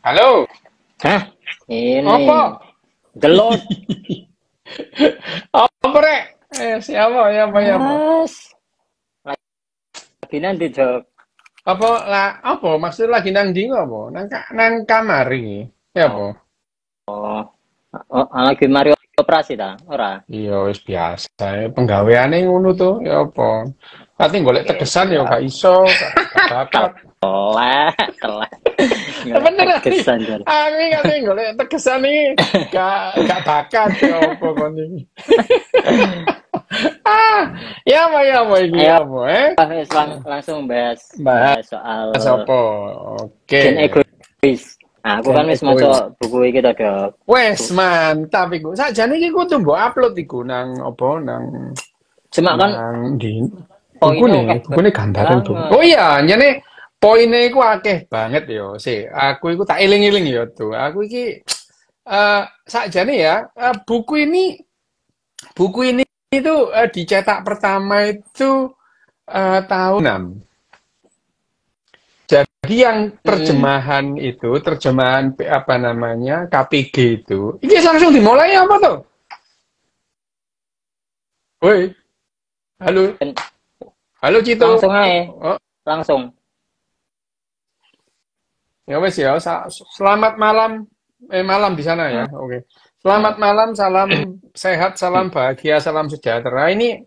Halo, Hah? Ini apa? gelut, Apa rek? Siapa? Ya apa? Mas. Lagi nanti jawab. Apa lah? Apa? Maksud lagi nang ndi apa? Nang kamar iki. Ya apa? Oh, lagi Mario operasi ta? Ora. Iya wis biasa. Penggaweane ngono to. Ya apa? Kate golek Oke, tegesan ya siap. gak iso, gak bakat. Telek, telek. Nggak Beneran nih. tegesan jar. Aku kate golek tegesan nih. Gak bakat ya apa kon iki. Ya apa iki Ayo, ya apa wes langsung bahas Bahas soal apa? Oke. gen egois. Nah, aku kan Gen wis egois. maca buku iki to, Dok. Wes mantap iku. Sakjane iki kudu mbok upload iku nang apa Cuma kan nang di poinnya akeh bukune gambaran tuh. banget. Oh iya, nyene poinnya iku akeh banget yo. Aku iku tak eling-eling yo tuh. Aku iki sakjane ya, buku ini itu dicetak pertama itu tahun 6. Jadi yang Mm-mm. terjemahan apa namanya KPG itu, ini langsung dimulai apa tuh? Woi, halo, Dan halo Cito. langsung aja, Oh, langsung. ya wes ya. Selamat malam, malam di sana ya. Nah, Oke. Selamat malam, salam sehat, salam bahagia, salam sejahtera. Ini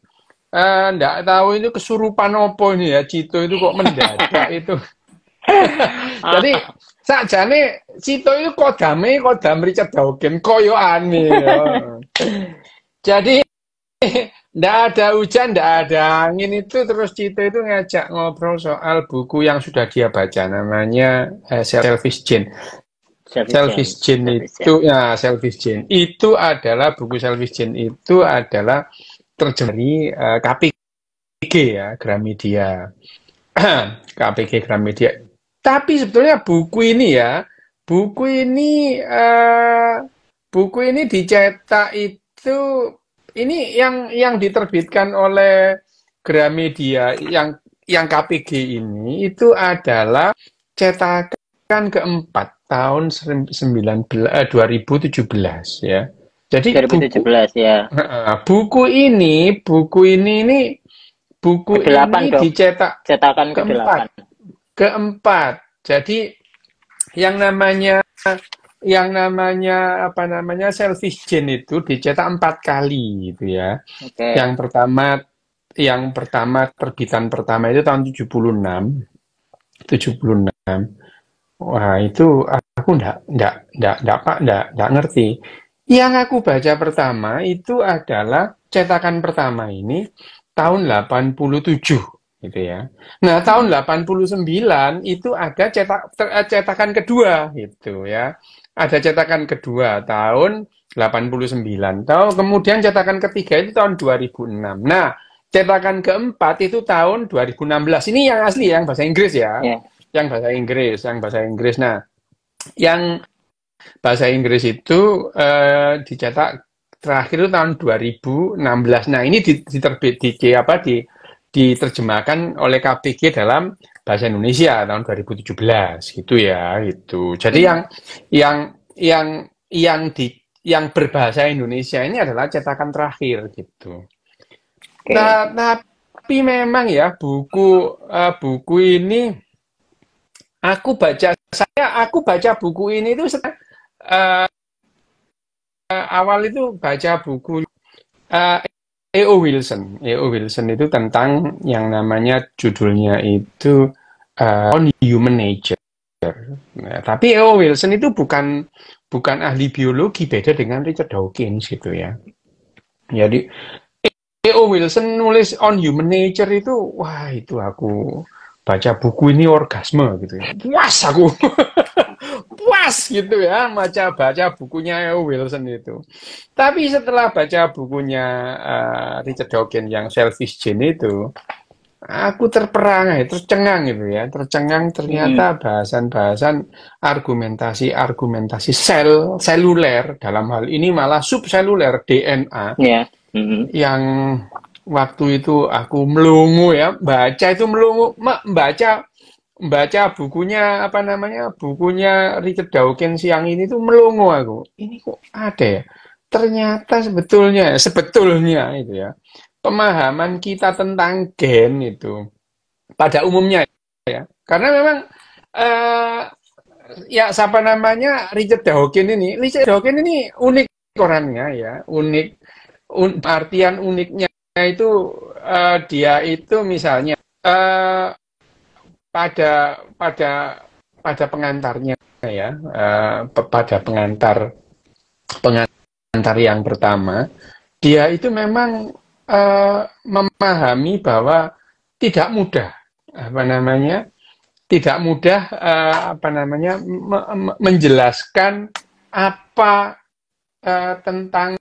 ndak tahu itu kesurupan opo ini ya Cito itu kok mendadak itu. Jadi sakjane Cito itu kodam Richard Dawkins koyo aneh ya. Jadi ndak ada hujan, ndak ada angin itu terus Cito itu ngajak ngobrol soal buku yang sudah dia baca namanya Selfish Gene. self-esteem, self-esteem. Selfish Gene itu adalah buku Selfish Gene itu adalah terjemah dari KPG ya Gramedia. KPG Gramedia. Tapi sebetulnya buku ini dicetak itu ini yang diterbitkan oleh Gramedia yang KPG ini itu adalah cetakan keempat tahun 2017 ya. Jadi 2017 ya. buku Ke-8 ini dok. dicetak Cetakan ke-8. keempat. Keempat. Jadi yang namanya apa namanya Selfish Gene itu dicetak 4 kali gitu ya. Oke. Yang pertama terbitan pertama itu tahun 76. 76. Wah, itu aku enggak ngerti. Yang aku baca pertama itu adalah cetakan pertama ini tahun 87 gitu ya. Nah, tahun Hmm. 89 itu ada cetakan kedua gitu ya. Ada cetakan kedua tahun 89. Kemudian cetakan ketiga itu tahun 2006. Nah, cetakan keempat itu tahun 2016. Ini yang asli yang bahasa Inggris ya. Ya. Yang bahasa Inggris. Nah, yang bahasa Inggris itu dicetak terakhir itu tahun 2016. Nah, ini diterjemahkan oleh KPG dalam bahasa Indonesia tahun 2017 gitu ya, gitu. Jadi Hmm. yang berbahasa Indonesia ini adalah cetakan terakhir gitu. Oke. Tapi memang ya buku ini aku baca buku ini itu awal itu baca buku uh, E.O. Wilson. E.O. Wilson itu tentang yang namanya judulnya itu On Human Nature. Nah, tapi E.O. Wilson itu bukan ahli biologi, beda dengan Richard Dawkins gitu ya. Jadi E.O. Wilson nulis On Human Nature itu, wah itu aku baca buku ini orgasme gitu ya. Puas aku. Puas gitu ya baca bukunya E.O. Wilson itu. Tapi setelah baca bukunya Richard Dawkins yang Selfish Gene itu, aku tercengang gitu ya. Tercengang Hmm. ternyata bahasan-bahasan argumentasi seluler dalam hal ini malah subseluler DNA Ya. Hmm. yang waktu itu aku melongo ya, baca itu melongo, baca baca bukunya apa namanya bukunya Richard Dawkins yang ini tuh melongo aku. Ini kok ada ya? Ternyata sebetulnya itu ya pemahaman kita tentang gen itu pada umumnya ya. Karena memang eh, ya siapa namanya Richard Dawkins ini unik orangnya ya, unik. Artian uniknya itu dia itu misalnya eh, pada pada pada pengantarnya ya, pada pengantar yang pertama, dia itu memang memahami bahwa tidak mudah apa namanya tidak mudah apa namanya menjelaskan apa tentang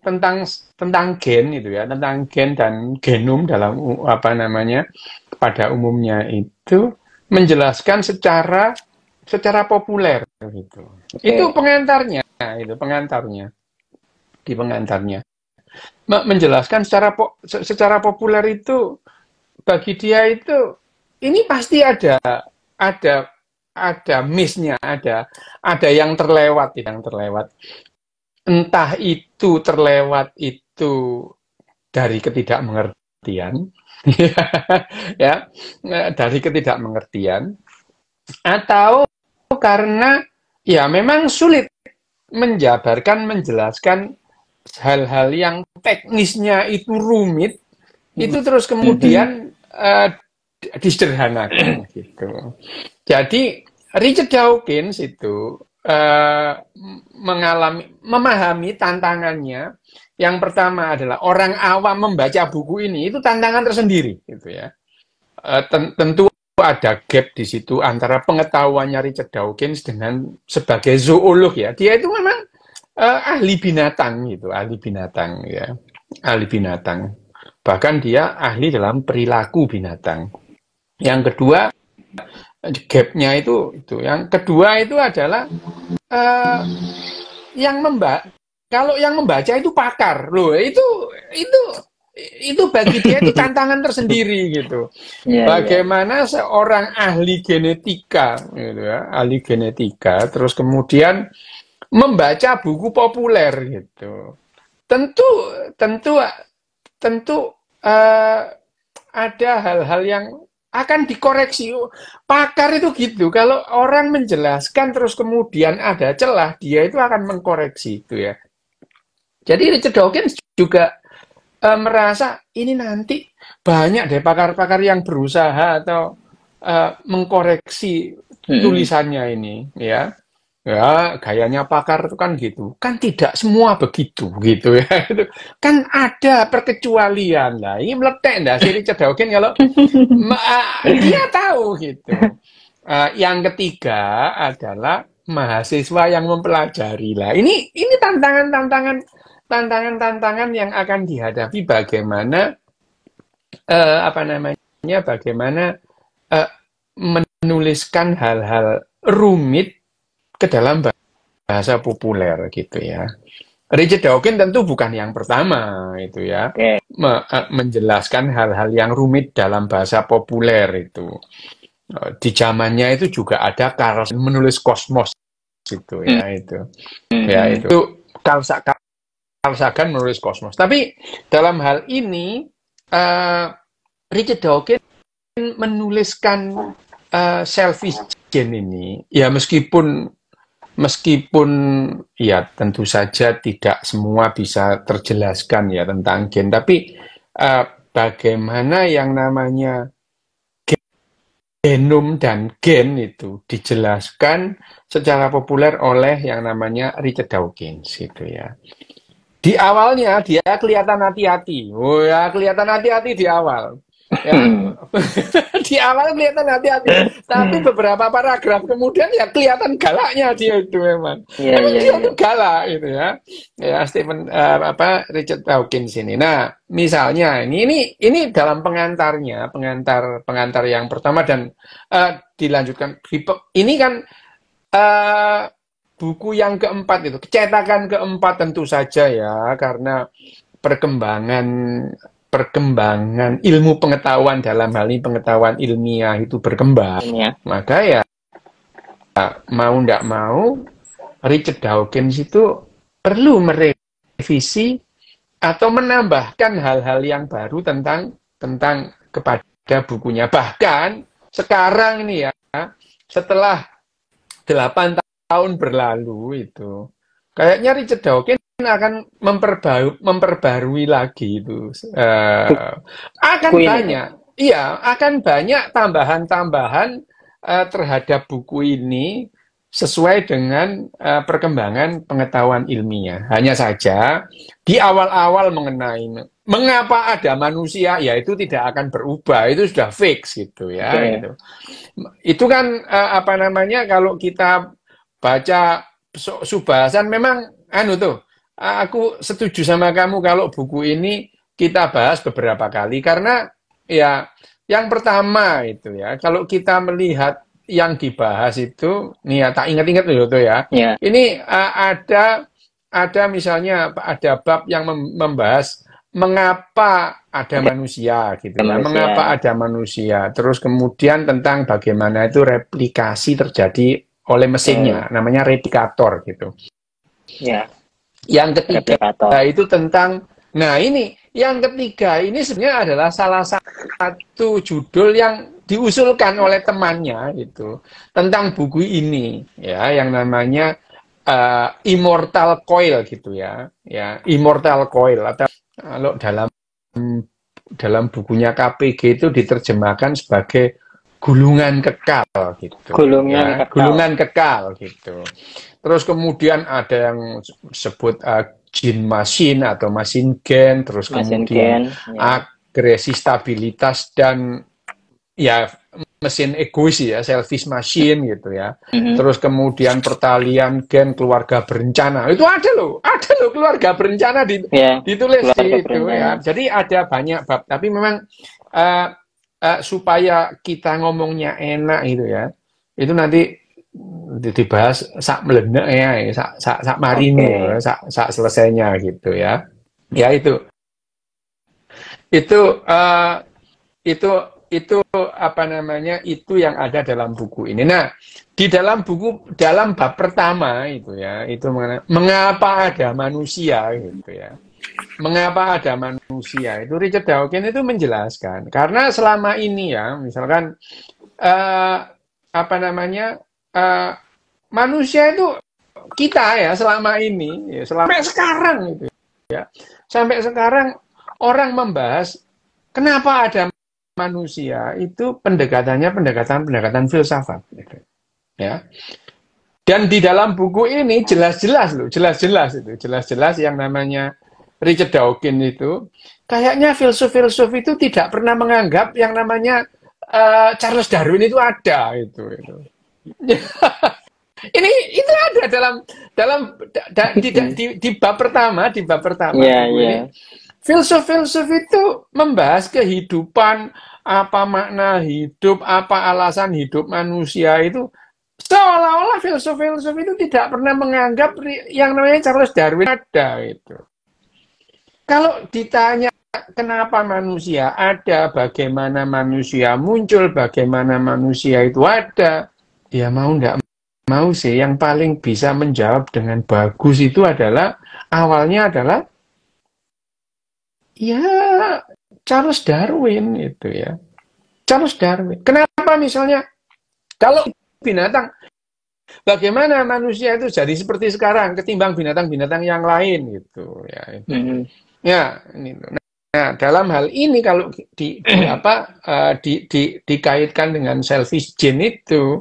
tentang tentang gen itu ya, tentang gen dan genom dalam apa namanya pada umumnya itu menjelaskan secara populer gitu. Itu Oke. pengantarnya, di pengantarnya menjelaskan secara populer itu bagi dia itu ini pasti ada ada miss-nya, ada yang terlewat. Entah itu terlewat itu dari ketidakmengertian, ya, dari ketidakmengertian, atau karena ya memang sulit menjelaskan hal-hal yang teknisnya itu rumit, itu terus kemudian disederhanakan gitu. Jadi Richard Dawkins itu memahami tantangannya. Yang pertama adalah orang awam membaca buku ini itu tantangan tersendiri, gitu ya. Tentu ada gap di situ antara pengetahuannya Richard Dawkins dengan sebagai zoolog ya. Dia itu memang ahli binatang gitu, ahli binatang ya, ahli binatang. Bahkan dia ahli dalam perilaku binatang. Yang kedua, gapnya itu. Yang kedua itu adalah uh, yang kalau yang membaca itu pakar loh, itu bagi dia itu tantangan tersendiri gitu. Iya, iya. Bagaimana seorang ahli genetika, gitu ya, ahli genetika, terus kemudian membaca buku populer gitu. Tentu, tentu, tentu uh, ada hal-hal yang akan dikoreksi. Pakar itu gitu. Kalau orang menjelaskan terus kemudian ada celah, dia itu akan mengkoreksi itu ya. Jadi Richard Dawkins juga merasa ini nanti banyak deh pakar-pakar yang berusaha atau mengkoreksi tulisannya ini ya. Ya, gayanya pakar itu kan gitu. Kan tidak semua begitu, gitu ya. Kan ada perkecualian lah. Ini meletek enggak sih Richard Dawkins kalau dia tahu gitu. Yang ketiga adalah mahasiswa yang mempelajari lah. Ini tantangan yang akan dihadapi bagaimana apa namanya bagaimana uh, menuliskan hal-hal rumit ke dalam bahasa populer gitu ya. Richard Dawkins tentu bukan yang pertama itu ya, Oke. menjelaskan hal-hal yang rumit dalam bahasa populer itu. Di zamannya itu juga ada Carl menulis Kosmos itu ya itu. Ya itu Carl Sagan menulis Kosmos. Tapi dalam hal ini Richard Dawkins menuliskan selfish gene ini ya meskipun ya tentu saja tidak semua bisa terjelaskan ya tentang gen, tapi bagaimana yang namanya genom dan gen itu dijelaskan secara populer oleh yang namanya Richard Dawkins gitu ya. Di awalnya dia kelihatan hati-hati. Oh ya, kelihatan hati-hati di awal. Ya. Di awal kelihatan hati-hati, tapi beberapa paragraf kemudian ya kelihatan galaknya dia itu memang. Iya, Memang iya, dia iya. itu galak gitu ya. Ya Richard Dawkins ini. Nah, misalnya ini dalam pengantar yang pertama dan dilanjutkan. Ini kan buku yang keempat itu, cetakan keempat tentu saja ya, karena perkembangan perkembangan ilmu pengetahuan dalam hal ini pengetahuan ilmiah itu berkembang, Ya. maka ya mau ndak mau Richard Dawkins itu perlu merevisi atau menambahkan hal-hal yang baru tentang kepada bukunya. Bahkan sekarang ini ya, setelah 8 tahun berlalu itu, kayaknya Richard Dawkins akan memperbarui lagi itu. Akan Buku ini. banyak, iya, akan banyak tambahan-tambahan terhadap buku ini sesuai dengan perkembangan pengetahuan ilmiah. Hanya saja di awal-awal mengenai mengapa ada manusia, ya itu tidak akan berubah, itu sudah fix gitu ya. Oke. Gitu. Itu kan apa namanya kalau kita baca Subhasan memang tuh aku setuju sama kamu kalau buku ini kita bahas beberapa kali karena ya yang pertama itu ya kalau kita melihat yang dibahas itu nih ya tak ingat-ingat loh tuh ya. Ya. Ini ada misalnya ada bab yang membahas mengapa ada manusia gitu ya. Mengapa ada manusia. Terus kemudian tentang bagaimana itu replikasi terjadi oleh mesinnya, namanya replikator gitu. Ya. Yang ketiga Replikator. itu tentang, nah ini yang ketiga ini sebenarnya adalah salah satu judul yang diusulkan oleh temannya gitu tentang buku ini ya yang namanya Immortal Coil gitu ya Immortal Coil atau kalau dalam bukunya KPG itu diterjemahkan sebagai gulungan kekal gitu. Gulungan kekal gitu. Terus kemudian ada yang sebut gene machine atau machine gen, terus kemudian agresi stabilitas dan ya mesin egois ya, selfish machine gitu ya. Terus kemudian pertalian gen keluarga berencana. Itu ada loh keluarga berencana ditulis di itu ya. Jadi ada banyak bab, tapi memang supaya kita ngomongnya enak gitu ya. Itu nanti dibahas sak melenek ya, sak marine, sak selesainya gitu ya. Ya itu apa namanya itu yang ada dalam buku ini. Nah di dalam bab pertama itu ya itu mengapa ada manusia gitu ya. Mengapa ada manusia itu Richard Dawkins itu menjelaskan karena selama ini ya misalkan apa namanya manusia itu kita ya selama ini ya, sampai sekarang itu ya sampai sekarang orang membahas kenapa ada manusia itu pendekatannya pendekatan filsafat gitu. Ya. Dan di dalam buku ini jelas-jelas yang namanya Richard Dawkins itu kayaknya filsuf-filsuf itu tidak pernah menganggap yang namanya Charles Darwin itu ada itu. Ini itu ada di bab pertama Yeah. Filsuf-filsuf itu membahas kehidupan, apa makna hidup, apa alasan hidup manusia itu. Seolah-olah filsuf-filsuf itu tidak pernah menganggap yang namanya Charles Darwin ada itu. Kalau ditanya kenapa manusia ada, bagaimana manusia muncul, bagaimana manusia itu ada, ya mau nggak mau sih yang paling bisa menjawab dengan bagus itu adalah awalnya adalah ya Charles Darwin itu ya. Charles Darwin. Kenapa misalnya kalau binatang bagaimana manusia itu jadi seperti sekarang ketimbang binatang-binatang yang lain gitu ya. Ya, ini. Nah, dalam hal ini kalau dikaitkan dengan selfish gene itu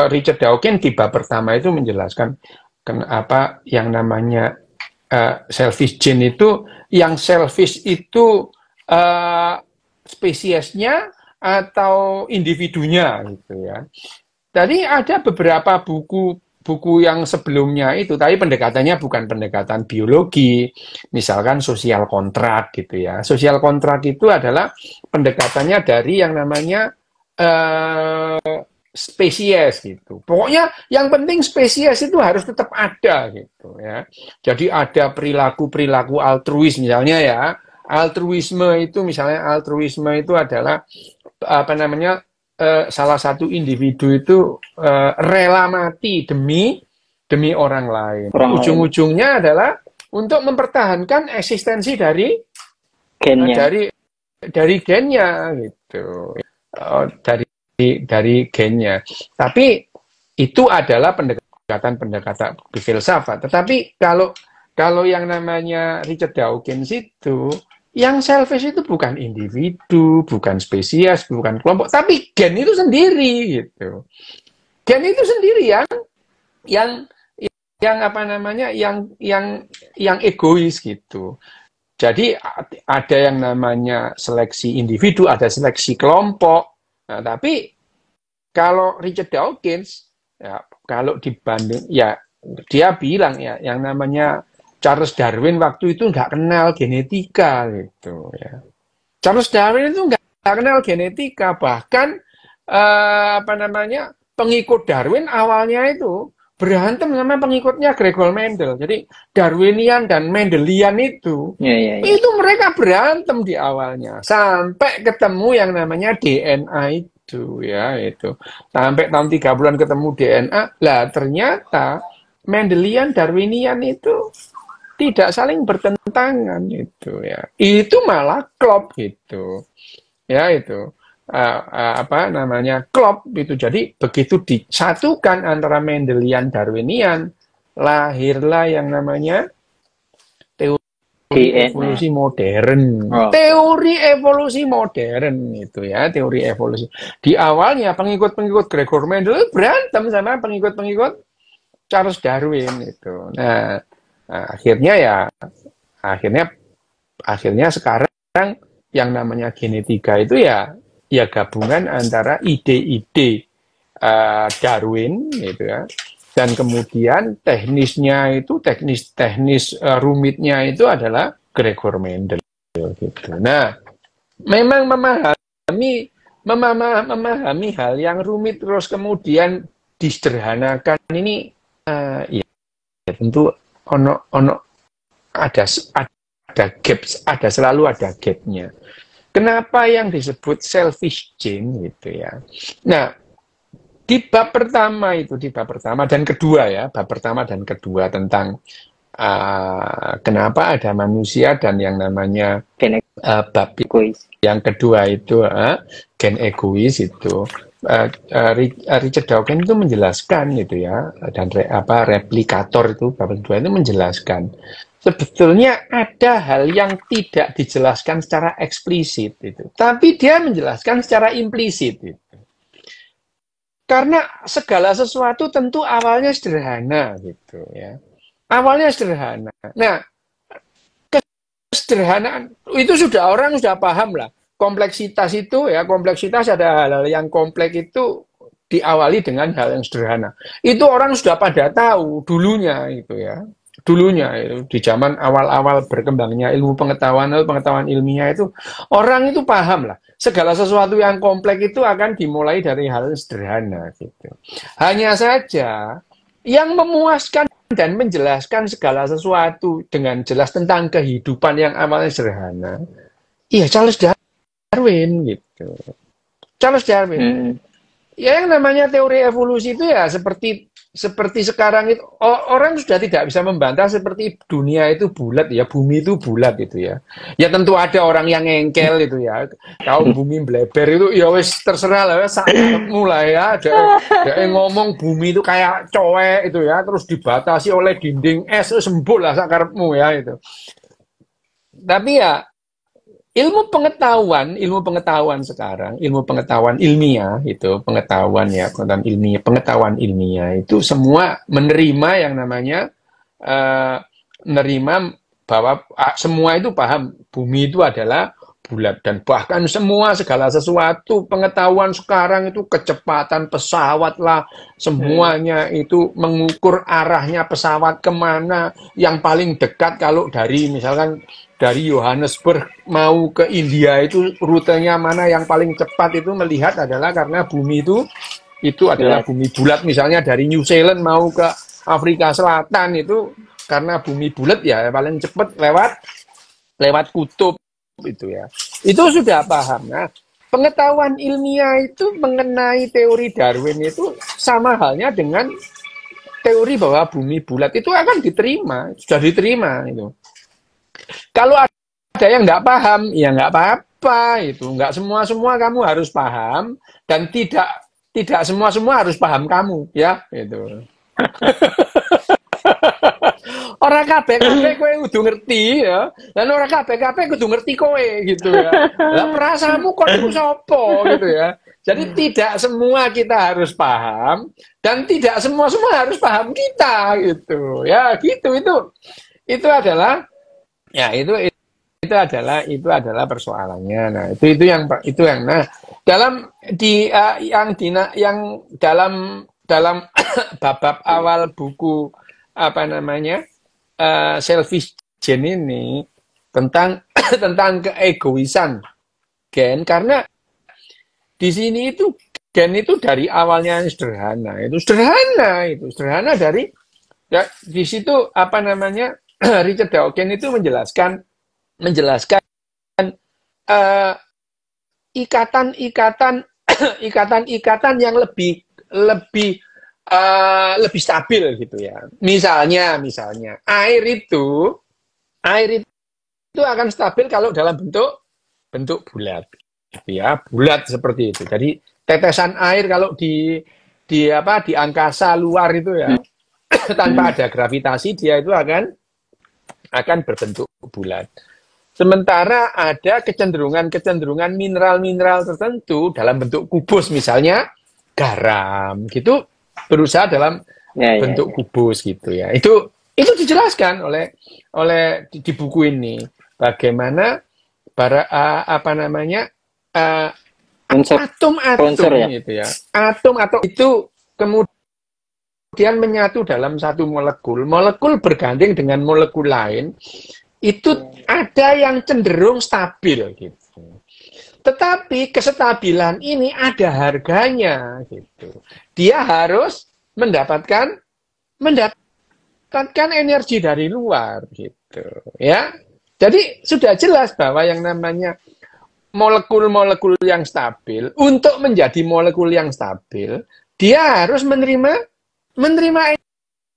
Richard Dawkins di bab pertama itu menjelaskan kenapa yang namanya selfish gene itu, yang selfish itu spesiesnya atau individunya gitu ya. Tadi ada beberapa buku yang sebelumnya itu, tapi pendekatannya bukan pendekatan biologi, misalkan sosial kontrak gitu ya. Sosial kontrak itu adalah pendekatannya dari yang namanya spesies gitu. Pokoknya yang penting spesies itu harus tetap ada gitu ya. Jadi ada perilaku altruis misalnya ya, Altruisme itu misalnya altruisme itu adalah apa namanya salah satu individu itu rela mati demi orang lain. Orang lain. Ujung-ujungnya adalah untuk mempertahankan eksistensi dari Gennya. dari gennya gitu. Dari gennya. Tapi itu adalah pendekatan filsafat. Tetapi kalau yang namanya Richard Dawkins itu, yang selfish itu bukan individu, bukan spesies, bukan kelompok, tapi gen itu sendiri gitu. Gen itu sendiri yang apa namanya yang egois gitu. Jadi ada yang namanya seleksi individu, ada seleksi kelompok. Nah, tapi kalau Richard Dawkins, ya, kalau dibanding, ya dia bilang ya, yang namanya Charles Darwin waktu itu nggak kenal genetika gitu ya. Charles Darwin itu nggak kenal genetika, bahkan apa namanya pengikut Darwin awalnya itu berantem sama pengikutnya Gregor Mendel. Jadi Darwinian dan Mendelian itu mereka berantem di awalnya sampai ketemu yang namanya DNA itu ya itu. Sampai tahun 30-an ketemu DNA. Lah ternyata Mendelian Darwinian itu tidak saling bertentangan itu ya. Itu malah klop gitu. Ya itu. Apa namanya klop itu. Jadi begitu disatukan antara Mendelian Darwinian, lahirlah yang namanya teori evolusi modern. Teori evolusi modern itu ya, teori evolusi. Di awalnya pengikut-pengikut Gregor Mendel berantem sama pengikut-pengikut Charles Darwin itu. Nah, akhirnya sekarang yang namanya genetika itu ya gabungan antara ide-ide Darwin gitu ya, dan kemudian teknisnya itu teknis rumitnya itu adalah Gregor Mendel gitu. Nah, memang memahami hal yang rumit terus kemudian disederhanakan ini ya tentu selalu ada gapnya. Kenapa yang disebut selfish gene gitu ya? Nah, di bab pertama dan kedua ya, bab pertama dan kedua tentang kenapa ada manusia dan yang namanya bab yang kedua itu gen egois itu. Richard Dawkins itu menjelaskan gitu ya, dan replikator itu bab kedua itu menjelaskan sebetulnya ada hal yang tidak dijelaskan secara eksplisit itu, tapi dia menjelaskan secara implisit itu. Karena segala sesuatu tentu awalnya sederhana gitu ya. Awalnya sederhana. Nah, kesederhanaan itu orang sudah paham lah. Kompleksitas itu ya, kompleksitas ada hal-hal yang kompleks itu diawali dengan hal yang sederhana. Itu orang sudah pada tahu dulunya itu ya. Dulunya itu di zaman awal-awal berkembangnya ilmu pengetahuan ilmiah itu orang itu paham lah segala sesuatu yang kompleks itu akan dimulai dari hal yang sederhana gitu. Hanya saja yang memuaskan dan menjelaskan segala sesuatu dengan jelas tentang kehidupan yang awalnya sederhana, iya Charles Darwin gitu. Charles Darwin. Ya yang namanya teori evolusi itu ya seperti sekarang itu orang sudah tidak bisa membantah seperti dunia itu bulat ya, bumi itu bulat itu ya. Ya tentu ada orang yang ngengkel itu ya. Kalau bumi bleber itu ya wis terserah lah saat mulai ya ada yang ngomong bumi itu kayak cowek itu ya, terus dibatasi oleh dinding es sembuh lah sakarepmu ya itu. Tapi ya ilmu pengetahuan sekarang, ilmu pengetahuan ilmiah itu, pengetahuan ilmiah itu semua menerima yang namanya menerima bahwa semua itu paham bumi itu adalah bulat, dan bahkan segala sesuatu pengetahuan sekarang itu kecepatan pesawat lah, semuanya itu mengukur arahnya pesawat kemana yang paling dekat. Kalau dari misalkan dari Johannesburg mau ke India itu rutenya mana yang paling cepat itu melihat adalah karena bumi itu adalah bumi bulat. Misalnya dari New Zealand mau ke Afrika Selatan itu karena bumi bulat ya paling cepat lewat kutub itu ya. Itu sudah paham. Nah, pengetahuan ilmiah itu mengenai teori Darwin itu sama halnya dengan teori bahwa bumi bulat itu akan diterima, sudah diterima itu. Kalau ada yang nggak paham, ya nggak apa-apa itu. Nggak semua kamu harus paham dan tidak semua harus paham kamu, ya itu. Orang kabeh kowe kudu ngerti ya. Lan orang kabeh kudu ngerti kowe gitu ya. Lah perasaanmu kok iku sapa gitu ya. Jadi tidak semua kita harus paham dan tidak semua harus paham kita gitu. Ya, gitu itu adalah ya itu adalah persoalannya. Nah, itu yang nah dalam yang dalam bab awal buku apa namanya selfish gen ini tentang keegoisan gen, karena di sini itu gen itu dari awalnya sederhana dari ya, di situ apa namanya Richard Dawkins itu menjelaskan ikatan yang lebih stabil gitu ya. Misalnya air itu akan stabil kalau dalam bentuk bulat, gitu ya, bulat seperti itu. Jadi tetesan air kalau di angkasa luar itu ya tanpa ada gravitasi dia itu akan berbentuk bulat. Sementara ada kecenderungan mineral-mineral tertentu dalam bentuk kubus, misalnya garam gitu, berusaha dalam bentuk kubus gitu ya. Itu dijelaskan oleh di buku ini bagaimana atom-atom gitu ya. Atom itu kemudian menyatu dalam satu molekul. Molekul berganding dengan molekul lain itu ada yang cenderung stabil gitu. Tetapi kestabilan ini ada harganya gitu. Dia harus mendapatkan energi dari luar gitu, ya. Jadi sudah jelas bahwa yang namanya molekul-molekul yang stabil, untuk menjadi molekul yang stabil, dia harus menerima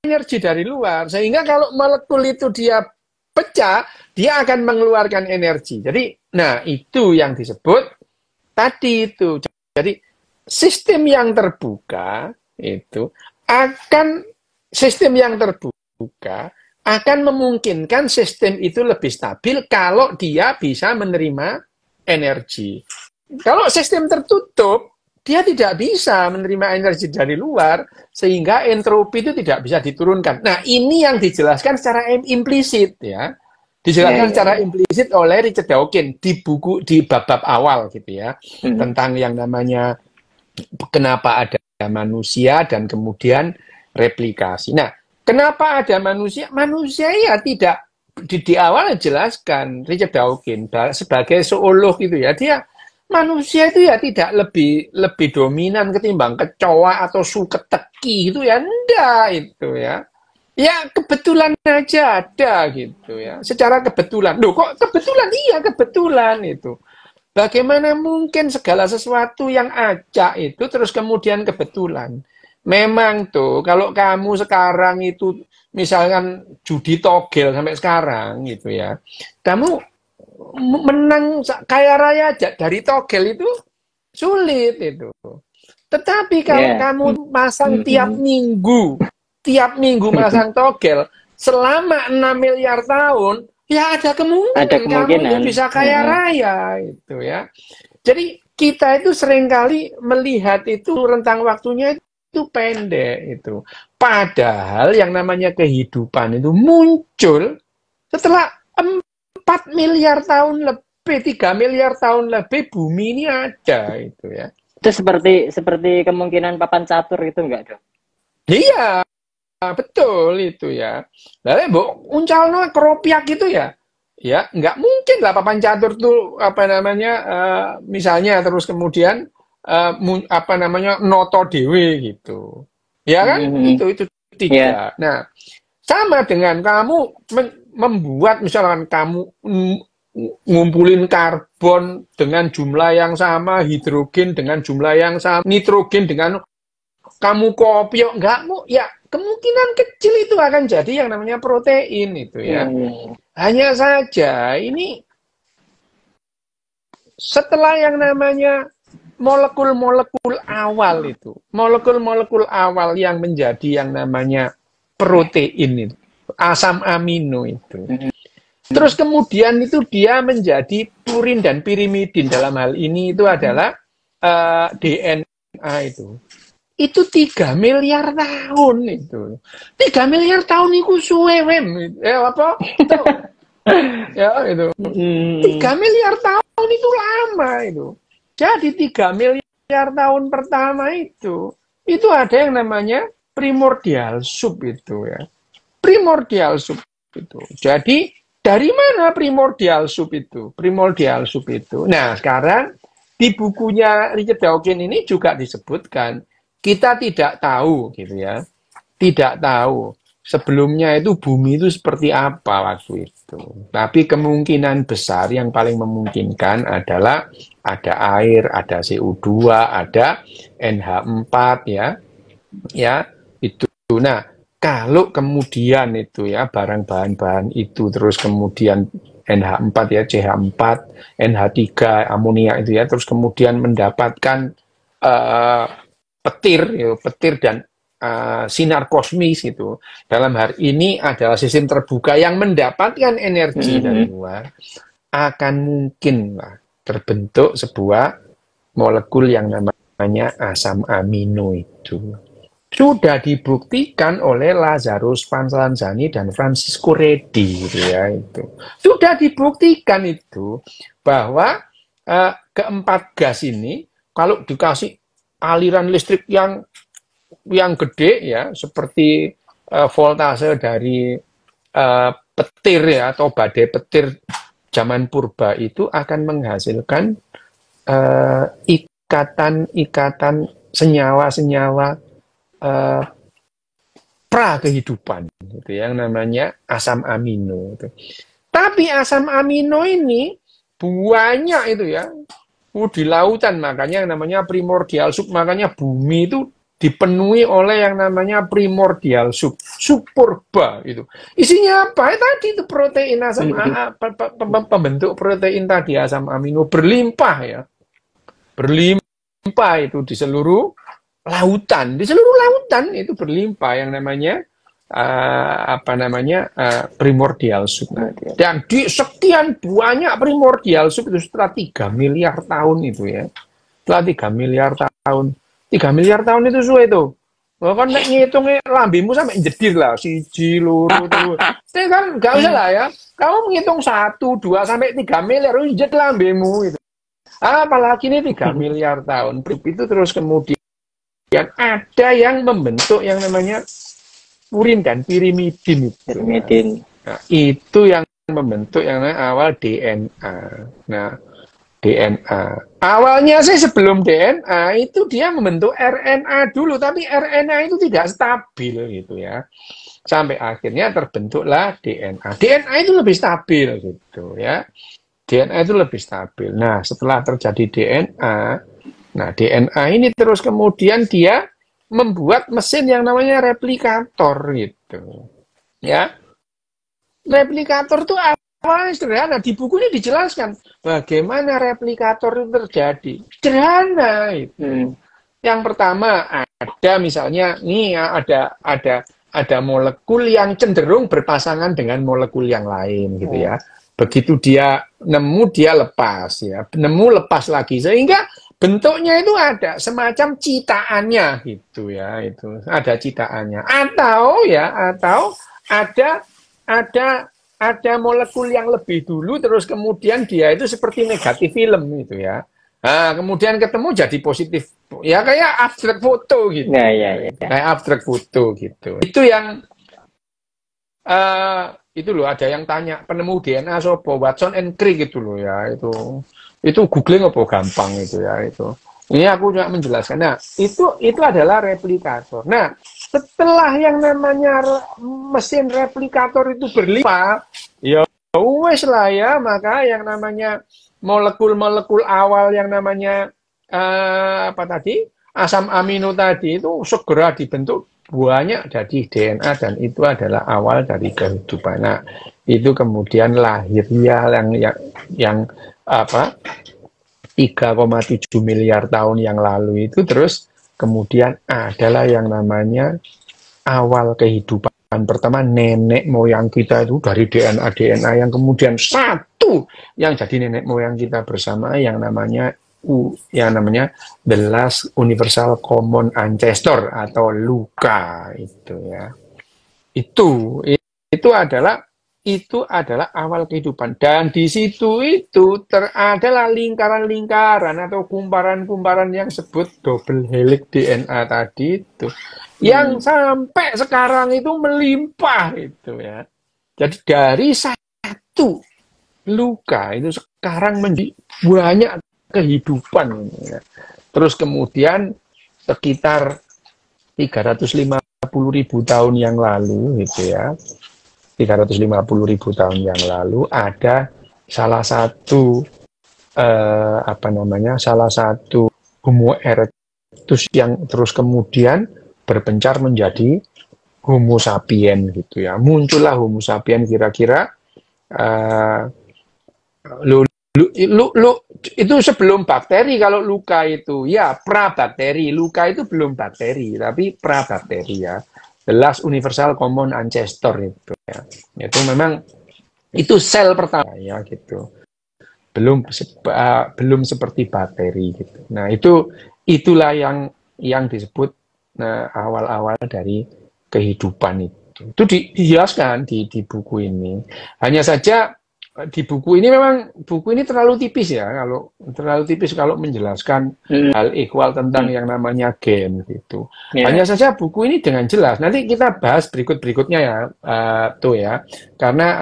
energi dari luar. Sehingga kalau molekul itu dia pecah, dia akan mengeluarkan energi. Jadi, nah itu yang disebut tadi itu. Jadi, sistem yang terbuka akan memungkinkan sistem itu lebih stabil kalau dia bisa menerima energi. Kalau sistem tertutup, dia tidak bisa menerima energi dari luar, sehingga entropi itu tidak bisa diturunkan. Nah, ini yang dijelaskan secara implisit ya. Dijelaskan secara implisit oleh Richard Dawkins di bab-bab awal gitu ya. Tentang yang namanya kenapa ada manusia dan kemudian replikasi. Nah, kenapa ada manusia? Manusia ya tidak di awal jelaskan Richard Dawkins sebagai zoolog gitu ya. Dia manusia itu ya tidak lebih dominan ketimbang kecoa atau suketeki gitu ya. Enggak itu ya. Ya kebetulan aja ada gitu ya. Secara kebetulan. Loh kok kebetulan? Iya kebetulan itu. Bagaimana mungkin segala sesuatu yang acak itu terus kemudian kebetulan? Memang tuh kalau kamu sekarang itu misalkan judi togel sampai sekarang gitu ya. Kamu menang kaya raya dari togel itu sulit itu. Tetapi kalau kamu masang tiap minggu masang togel selama 6 miliar tahun, ya ada kemungkinan kamu bisa kaya raya itu ya. Jadi kita itu seringkali melihat itu rentang waktunya itu pendek itu. Padahal yang namanya kehidupan itu muncul setelah 4 miliar tahun lebih, 3 miliar tahun lebih bumi ini ada itu ya. Itu seperti kemungkinan papan catur itu enggak, Dok? Iya, betul itu ya. Lalu uncalno keropiak gitu ya. Ya, nggak mungkin lah papan catur tuh misalnya terus kemudian noto dewe gitu. Ya kan? Itu tidak. Nah, sama dengan kamu membuat misalkan kamu ngumpulin karbon dengan jumlah yang sama, hidrogen dengan jumlah yang sama, nitrogen dengan kamu kopiok nggak mau, ya kemungkinan kecil itu akan jadi yang namanya protein itu ya. Hanya saja ini setelah yang namanya molekul-molekul awal itu, molekul-molekul awal yang menjadi yang namanya protein itu, asam amino itu. Terus kemudian itu dia menjadi purin dan pirimidin, dalam hal ini itu adalah DNA itu. Itu 3 miliar tahun itu. 3 miliar tahun itu suwe wem. Apa? Ya itu. 3 miliar tahun itu lama itu. Jadi 3 miliar tahun pertama itu ada yang namanya primordial soup itu ya. Primordial soup itu. Jadi dari mana primordial soup itu? Primordial soup itu. Nah, sekarang di bukunya Richard Dawkins ini juga disebutkan kita tidak tahu gitu ya. Tidak tahu sebelumnya itu bumi itu seperti apa waktu itu. Tapi kemungkinan besar yang paling memungkinkan adalah ada air, ada CO2, ada NH4 ya. Ya, itu. Nah, kalau kemudian itu ya barang bahan-bahan itu terus kemudian NH4 ya, CH4, NH3, amonia itu ya, terus kemudian mendapatkan petir dan sinar kosmis itu. Dalam hal ini adalah sistem terbuka yang mendapatkan energi dari luar, akan mungkin lah terbentuk sebuah molekul yang namanya asam amino itu. Sudah dibuktikan oleh Lazarus Pansalanzani dan Francisco Redi gitu ya itu. Sudah dibuktikan itu bahwa keempat gas ini kalau dikasih aliran listrik yang gede ya, seperti voltase dari petir ya atau badai petir zaman purba itu akan menghasilkan ikatan senyawa-senyawa pra kehidupan gitu yang namanya asam amino itu. Tapi asam amino ini banyak itu ya. Di lautan, makanya yang namanya primordial soup, makanya bumi itu dipenuhi oleh yang namanya primordial soup, sup purba itu. Isinya apa? Tadi itu protein asam pembentuk protein tadi asam amino berlimpah ya. Berlimpah itu di seluruh lautan. Di seluruh lautan itu berlimpah yang namanya primordial soup. Dan di sekian banyak primordial soup itu setelah 3 miliar tahun itu ya. Setelah 3 miliar tahun. 3 miliar tahun itu suwe itu. Kan ngitungnya lambemu sampai jedir lah. Siji, loro, terus. Itu kan gak usah lah ya. Kamu menghitung 1, 2, sampai 3 miliar. Itu jet lambemu itu. Apalagi ini 3 miliar tahun. Itu terus kemudian ada yang membentuk yang namanya purin dan pirimidin itu. Nah, itu yang membentuk yang namanya awal DNA. Nah, DNA. Awalnya sih sebelum DNA itu dia membentuk RNA dulu, tapi RNA itu tidak stabil gitu ya. Sampai akhirnya terbentuklah DNA. DNA itu lebih stabil gitu ya. DNA itu lebih stabil. Nah, setelah terjadi DNA, nah DNA ini terus kemudian dia membuat mesin yang namanya replikator gitu. Ya. Replikator itu awalnya sederhana. Di buku ini dijelaskan bagaimana replikator itu terjadi. Sederhana itu. Yang pertama ada misalnya nih ada molekul yang cenderung berpasangan dengan molekul yang lain gitu ya. Begitu dia nemu dia lepas ya. Nemu lepas lagi sehingga bentuknya itu ada semacam citaannya gitu ya, itu ada citaannya atau ada molekul yang lebih dulu terus kemudian dia itu seperti negatif film gitu ya. Nah, kemudian ketemu jadi positif ya kayak abstrak foto gitu. Ya. Kayak abstrak foto gitu. Itu yang itu loh, ada yang tanya penemu DNA sopo Watson and Crick gitu loh ya, itu googling apa gampang itu ya itu. Ini aku cuma menjelaskan. Nah, itu adalah replikator. Nah, setelah yang namanya mesin replikator itu berlimpah, ya wes lah ya, maka yang namanya molekul-molekul awal yang namanya apa tadi, asam amino tadi itu segera dibentuk banyak dari DNA dan itu adalah awal dari kehidupan. Nah, itu kemudian lahirnya yang apa 3,7 miliar tahun yang lalu itu terus kemudian adalah yang namanya awal kehidupan. Pertama nenek moyang kita itu dari DNA yang kemudian satu yang jadi nenek moyang kita bersama yang namanya the last universal common ancestor atau LUCA itu ya. Itu adalah awal kehidupan dan di situ itu adalah lingkaran-lingkaran atau kumparan-kumparan yang disebut double helix DNA tadi itu yang sampai sekarang itu melimpah itu ya. Jadi dari satu luka itu sekarang menjadi banyak kehidupan ya. Terus kemudian sekitar 350.000 tahun yang lalu gitu ya. 350.000 tahun yang lalu ada salah satu salah satu Homo erectus yang terus kemudian berpencar menjadi Homo sapien gitu ya. Muncullah Homo sapien kira-kira itu sebelum bakteri kalau luka itu ya prabakteri. Luka itu belum bakteri tapi prabakteri ya. The last universal common ancestor itu ya. Itu memang itu sel pertama ya gitu. Belum seperti bakteri gitu. Nah, itulah yang disebut awal-awal dari kehidupan itu. Itu dijelaskan di buku ini. Hanya saja di buku ini memang buku ini terlalu tipis ya kalau menjelaskan hal ikhwal tentang yang namanya gen gitu. Hanya saja buku ini dengan jelas. Nanti kita bahas berikutnya ya tuh ya. Karena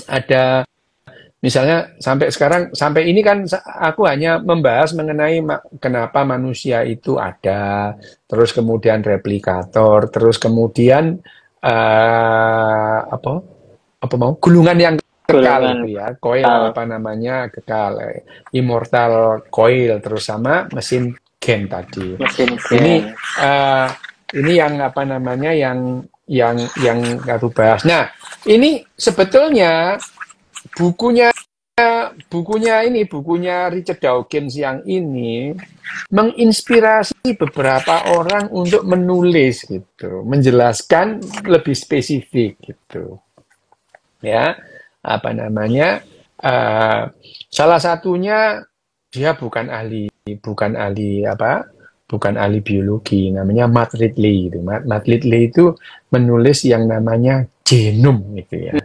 ada misalnya sampai ini kan aku hanya membahas mengenai kenapa manusia itu ada, terus kemudian replikator, terus kemudian gulungan yang kekal itu ya, coil kekal, immortal coil, terus sama mesin gen tadi. Ini yang yang aku bahas. Nah, ini sebetulnya bukunya Richard Dawkins yang ini menginspirasi beberapa orang untuk menulis gitu, menjelaskan lebih spesifik gitu. Ya. Salah satunya dia bukan ahli biologi, namanya Matt Ridley itu. Matt Ridley itu menulis yang namanya genom gitu ya.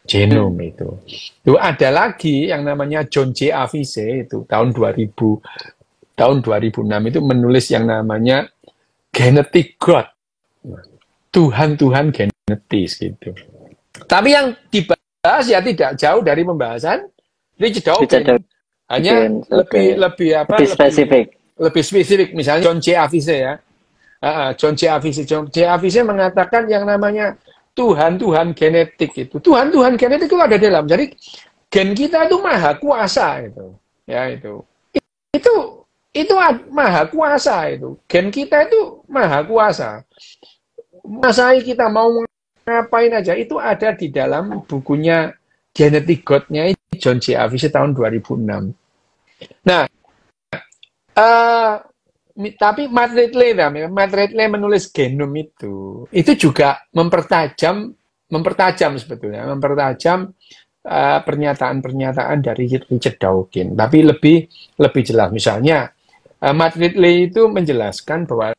Genom itu. Ada lagi yang namanya John J. Avise itu tahun 2006 itu menulis yang namanya Genetic God. Tuhan genetis gitu. Tapi yang dibahas ya tidak jauh dari pembahasan Richard Dawkins. Hanya lebih spesifik. Misalnya John J. Avise ya. John J. Avise mengatakan yang namanya Tuhan genetik itu. Tuhan genetik itu ada dalam. Jadi gen kita itu maha kuasa itu. Ya itu. Itu maha kuasa itu. Gen kita itu maha kuasa. Masai kita mau ngapain aja itu ada di dalam bukunya Genetic God-nya John J. Avise tahun 2006. Nah, tapi Matt Ridley menulis genom itu juga mempertajam sebetulnya, pernyataan-pernyataan dari Richard Dawkins. Tapi lebih jelas, misalnya Matt Ridley itu menjelaskan bahwa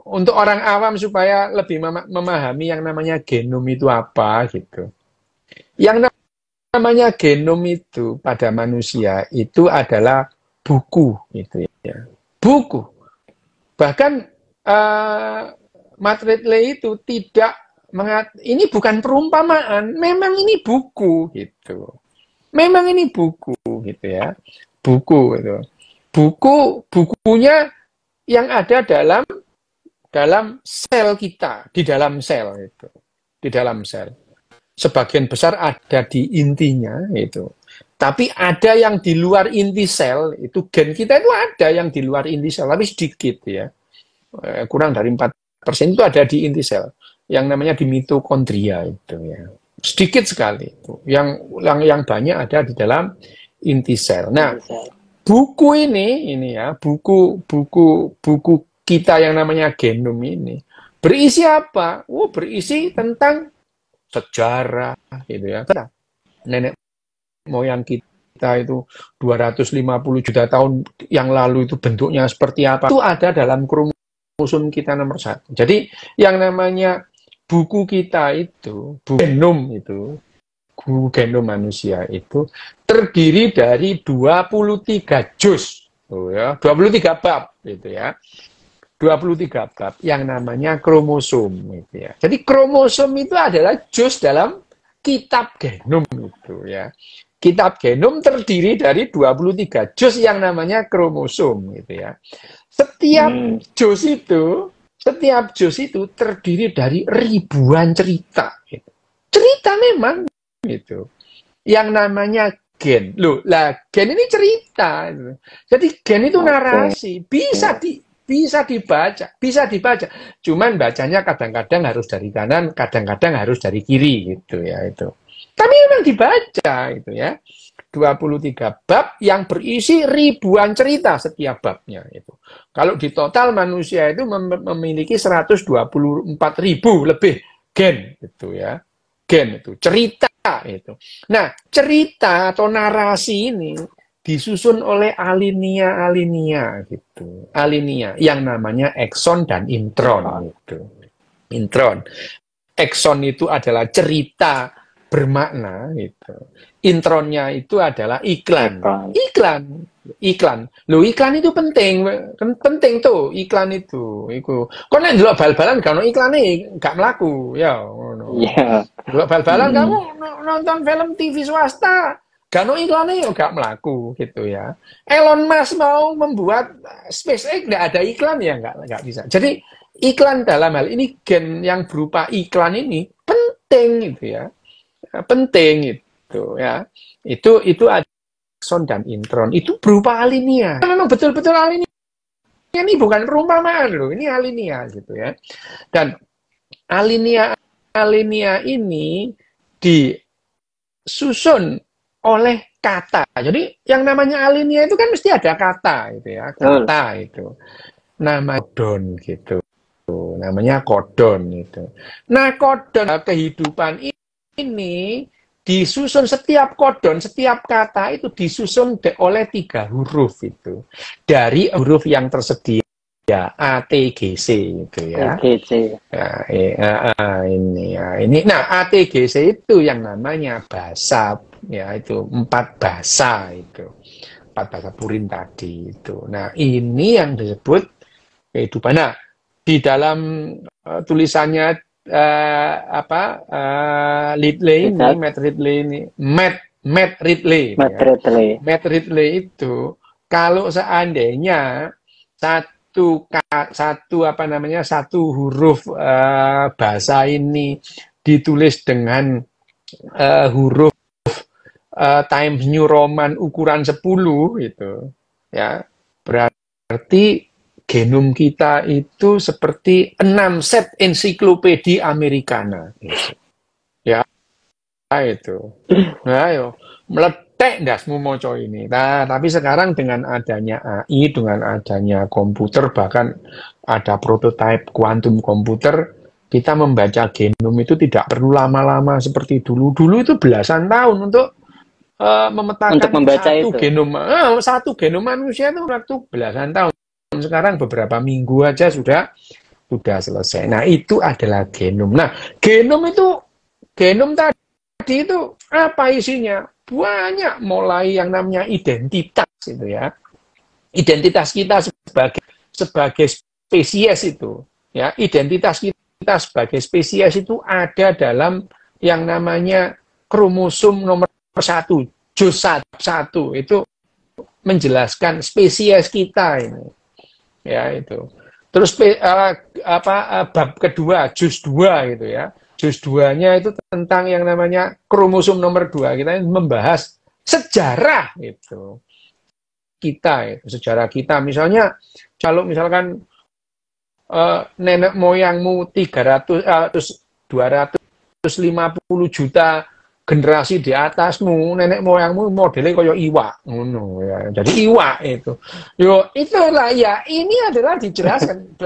untuk orang awam supaya lebih memahami yang namanya genom itu apa gitu. Yang namanya genom itu pada manusia itu adalah buku gitu ya. Buku. Bahkan Matt Ridley itu tidak ini bukan perumpamaan, memang ini buku gitu. Memang ini buku gitu ya. Buku gitu. Bukunya yang ada dalam sel kita, di dalam sel itu. Di dalam sel. sebagian besar ada di intinya itu. Tapi ada yang di luar inti sel, itu gen kita itu ada yang di luar inti sel, tapi sedikit ya. Kurang dari 4% itu ada di inti sel. Yang namanya di mitokondria itu ya. Sedikit sekali itu. Yang banyak ada di dalam inti sel. Nah, buku ini ya, buku kita yang namanya genom ini berisi apa? Berisi tentang sejarah gitu ya. Nenek moyang kita itu 250 juta tahun yang lalu itu bentuknya seperti apa. Itu ada dalam kromosom kita nomor 1. Jadi yang namanya buku kita itu, buku genom itu, buku genom manusia itu terdiri dari 23 juz. Ya, 23 bab gitu ya. 23 bab yang namanya kromosom gitu ya. Jadi kromosom itu adalah juz dalam kitab genom itu ya. Kitab genom terdiri dari 23 juz yang namanya kromosom gitu ya. Setiap juz itu terdiri dari ribuan cerita gitu. Cerita memang gitu. Yang namanya gen. Loh, gen ini cerita gitu. Jadi gen itu narasi, bisa dibaca. Cuman bacanya kadang-kadang harus dari kanan, kadang-kadang harus dari kiri gitu ya itu. Tapi memang dibaca itu ya. 23 bab yang berisi ribuan cerita setiap babnya itu. Kalau di total manusia itu memiliki 124.000 lebih gen itu ya. Gen itu, cerita itu. Nah, cerita atau narasi ini disusun oleh alinea gitu. Alinea yang namanya ekson dan intron gitu. Intron. Ekson itu adalah cerita bermakna gitu. Intronnya itu adalah iklan. Loh, iklan itu penting tuh iklan itu. Kok nek ndelok bal-balan gak ono iklane gak mlaku ya ngono. Iya. Ndelok bal-balan kamu nonton film TV swasta gak ono iklane ya gak mlaku gitu ya. Elon Musk mau membuat SpaceX nggak ada iklan ya nggak bisa. Jadi iklan dalam hal ini gen yang berupa iklan ini penting gitu ya. Penting itu ya. Itu akson dan intron itu berupa alinea. Memang betul-betul alinea. Ini bukan perumpamaan loh, ini alinea gitu ya. Dan alinea ini disusun oleh kata. Jadi yang namanya alinea itu kan mesti ada kata gitu ya. Kata itu. Nama kodon gitu. Namanya kodon itu. Nah, kodon kehidupan ini disusun setiap kodon, setiap kata itu disusun oleh 3 huruf itu. Dari huruf yang tersedia A, T, G, C itu ya. Ini. Nah, A, T, G, C itu yang namanya bahasa ya, itu 4 bahasa itu. 4 bahasa Purin tadi itu. Nah, ini yang disebut kehidupan. Nah, di dalam tulisannya Matt Ridley itu kalau seandainya satu huruf bahasa ini ditulis dengan huruf Times New Roman ukuran 10 itu ya, berarti genom kita itu seperti 6 set ensiklopedia Americana. Ya, itu. Nah, ayo, meletek dasmu moco ini. Nah, tapi sekarang dengan adanya AI, dengan adanya komputer, bahkan ada prototipe kuantum komputer, kita membaca genom itu tidak perlu lama-lama seperti dulu. Dulu itu belasan tahun untuk memetakan untuk membaca satu genom manusia itu waktu belasan tahun. Sekarang beberapa minggu aja sudah selesai. Nah, itu adalah genom. Nah, genom tadi itu apa isinya? Banyak, mulai yang namanya identitas itu ya. Identitas kita sebagai spesies itu ya. Identitas kita sebagai spesies itu ada dalam yang namanya kromosom nomor 1, juz 1 itu menjelaskan spesies kita ini. Ya itu. Terus bab kedua, juz 2 gitu ya. juz 2-nya itu tentang yang namanya kromosom nomor 2. Kita membahas sejarah itu. Sejarah kita. Misalnya, kalau misalkan nenek moyangmu 250 juta generasi di atasmu, nenek moyangmu modelnya kayak iwak, ngono ya. Jadi iwak itu. Yo, itulah ya, ini adalah dijelaskan.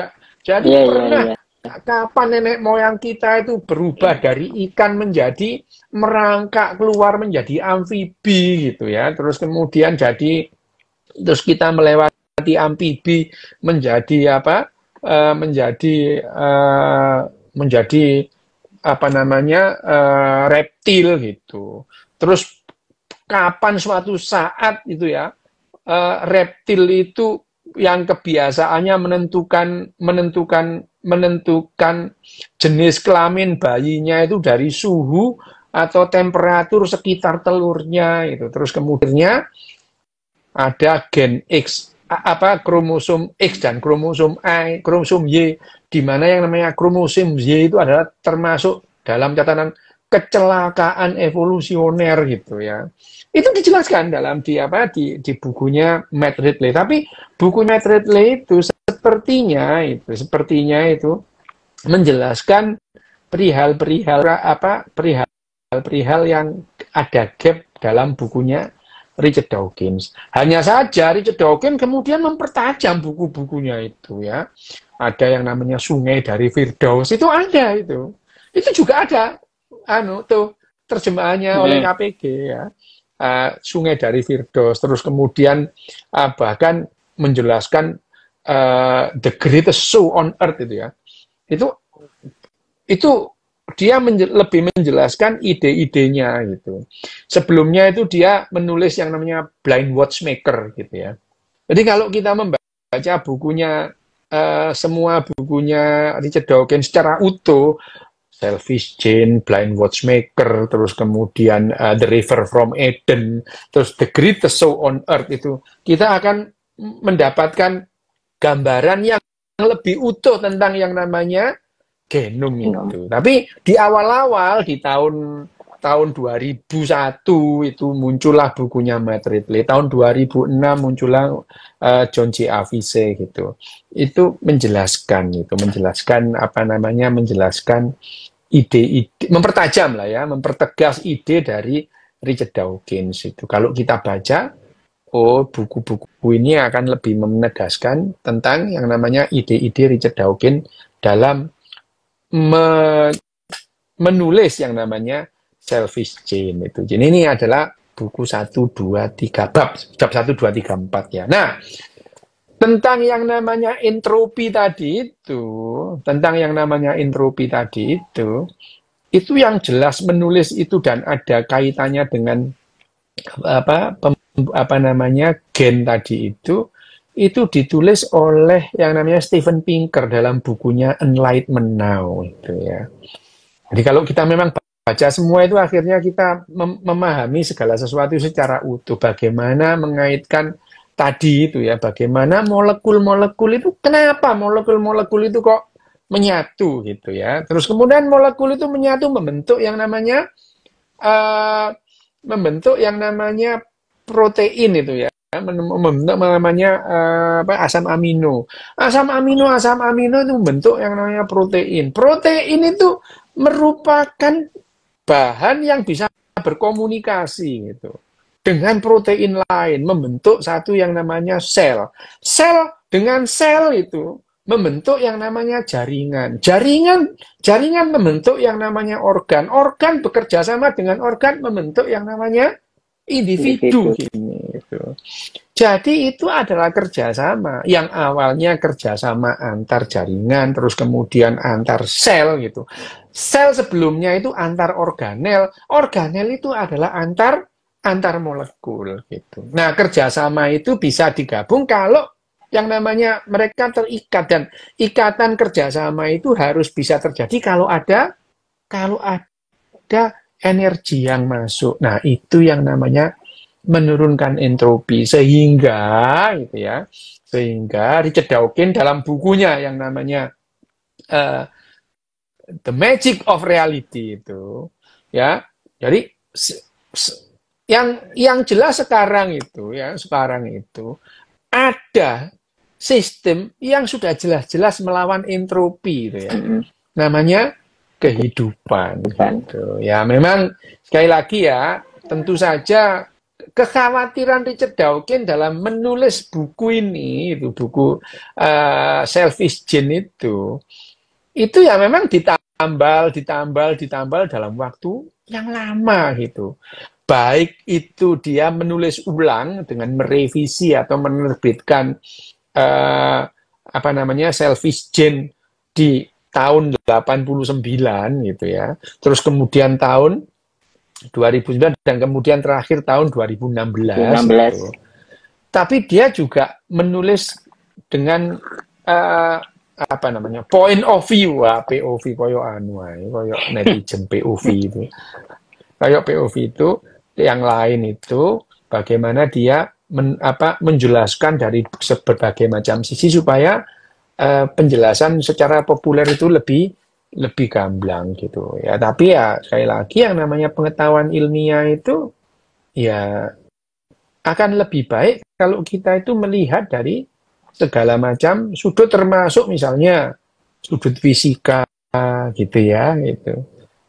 Jadi pernah kapan nenek moyang kita itu berubah dari ikan menjadi merangkak keluar menjadi amfibi gitu ya. Terus kemudian terus kita melewati amfibi menjadi apa? Menjadi apa namanya reptil gitu. Terus kapan suatu saat itu ya reptil itu yang kebiasaannya menentukan jenis kelamin bayinya itu dari suhu atau temperatur sekitar telurnya itu. Terus kemudiannya ada gen X, kromosom X dan kromosom Y, di mana yang namanya kromosom Y itu adalah termasuk dalam catatan kecelakaan evolusioner gitu ya. Itu dijelaskan dalam di bukunya Matt Ridley. Tapi buku Matt Ridley itu sepertinya itu menjelaskan perihal yang ada gap dalam bukunya Richard Dawkins. Hanya saja Richard Dawkins kemudian mempertajam buku-bukunya itu ya. Ada yang namanya Sungai dari Firdaus, itu ada itu. Itu juga ada terjemahannya oleh KPG ya. Sungai dari Firdaus, terus kemudian bahkan menjelaskan the greatest show on earth itu ya. Itu dia lebih menjelaskan ide-idenya gitu. Sebelumnya itu dia menulis yang namanya Blind Watchmaker gitu ya. Jadi kalau kita membaca bukunya semua bukunya Richard Dawkins secara utuh, Selfish Gene, Blind Watchmaker, terus kemudian The River from Eden, terus The Greatest Show on Earth itu, kita akan mendapatkan gambaran yang lebih utuh tentang yang namanya genom itu. Tapi di awal-awal di tahun 2001 itu muncullah bukunya Matt Ridley. Tahun 2006 muncullah John J. Avise gitu. Itu menjelaskan ide-ide, mempertajam lah ya, mempertegas ide dari Richard Dawkins itu. Kalau kita baca, buku-buku ini akan lebih menegaskan tentang yang namanya ide-ide Richard Dawkins dalam menulis yang namanya Selfish Gene itu. Jadi ini adalah buku 1, 2, 3 bab 1, 2, 3, 4 ya. Nah, tentang yang namanya entropi tadi itu yang jelas menulis itu dan ada kaitannya dengan gen tadi itu ditulis oleh yang namanya Steven Pinker dalam bukunya Enlightenment Now itu ya. Jadi kalau kita memang baca semua itu akhirnya kita memahami segala sesuatu secara utuh. Bagaimana mengaitkan tadi itu ya, bagaimana molekul-molekul itu, kenapa molekul-molekul itu kok menyatu gitu ya. Terus kemudian molekul itu menyatu membentuk yang namanya protein itu ya. Membentuk namanya asam amino. Asam amino itu membentuk yang namanya protein. Protein itu merupakan bahan yang bisa berkomunikasi gitu dengan protein lain, membentuk satu yang namanya sel. Sel dengan sel itu membentuk yang namanya jaringan. Jaringan membentuk yang namanya organ. Organ bekerja sama dengan organ membentuk yang namanya individu. Gitu. Jadi itu adalah kerjasama yang awalnya kerjasama antar jaringan, terus kemudian antar sel gitu. Sel sebelumnya itu antar organel, organel itu adalah antar molekul gitu. Nah, kerjasama itu bisa digabung kalau yang namanya mereka terikat, dan ikatan kerjasama itu harus bisa terjadi kalau ada energi yang masuk. Nah, itu yang namanya menurunkan entropi, sehingga Richard Dawkins dalam bukunya yang namanya the magic of reality itu, ya. Jadi yang jelas sekarang itu ada sistem yang sudah jelas-jelas melawan entropi itu ya. Namanya kehidupan gitu. Ya, memang sekali lagi ya, tentu saja kekhawatiran Richard Dawkins dalam menulis buku ini, itu buku Selfish Gene itu ya memang ditambal dalam waktu yang lama gitu. Baik itu dia menulis ulang dengan merevisi atau menerbitkan Selfish Gene di tahun 89 gitu ya. Terus kemudian tahun 2009 dan kemudian terakhir tahun 2016. Gitu. Tapi dia juga menulis dengan point of view, POV koyo koyo netizen POV itu. Kayak POV itu yang lain itu bagaimana dia menjelaskan dari berbagai macam sisi supaya penjelasan secara populer itu lebih gamblang gitu ya. Tapi ya sekali lagi yang namanya pengetahuan ilmiah itu ya akan lebih baik kalau kita itu melihat dari segala macam sudut, termasuk misalnya sudut fisika gitu ya gitu.